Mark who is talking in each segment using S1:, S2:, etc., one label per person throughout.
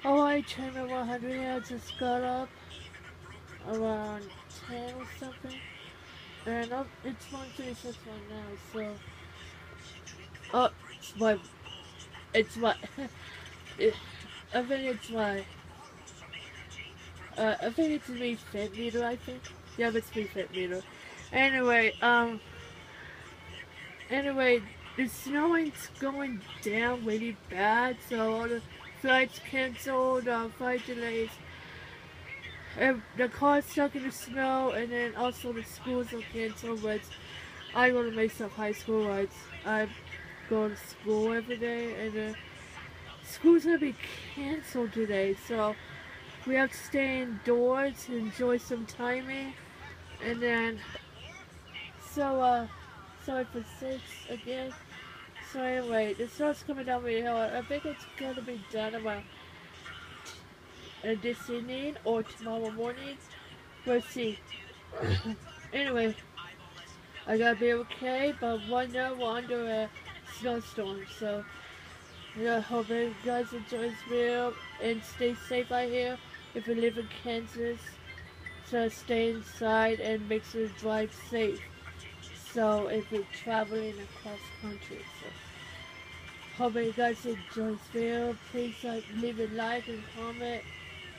S1: Oh, I turned at 100. I just got up around 10 or something. And it's 1:36 right now, so. Oh, it's my. It's my. it, I think it's my. I think it's me fit meter, I think. Yeah, it's me fit meter. Anyway, anyway, the snowing's going down really bad, so all the flights canceled, flight delays. And the car's stuck in the snow, and then also the schools are canceled, but I go to Mesa High School, right? I go to school every day, and school's gonna be canceled today, so we have to stay indoors to enjoy some timing, and then, so, sorry for six again. So anyway, the snow's coming down the hill. I think it's gonna be done about this evening or tomorrow morning. We'll see. Anyway, I gotta be okay, but right now we're under a snowstorm, so yeah, hope you guys enjoy this video and stay safe out here. If you live in Kansas, so stay inside and make sure you drive safe. So if you're traveling across country, so hope you guys enjoy this video. Please leave a like and comment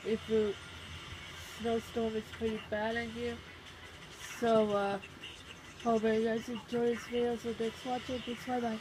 S1: if the snowstorm is pretty bad in here. So hope you guys enjoy this video. So thanks for watching. Peace. Bye bye.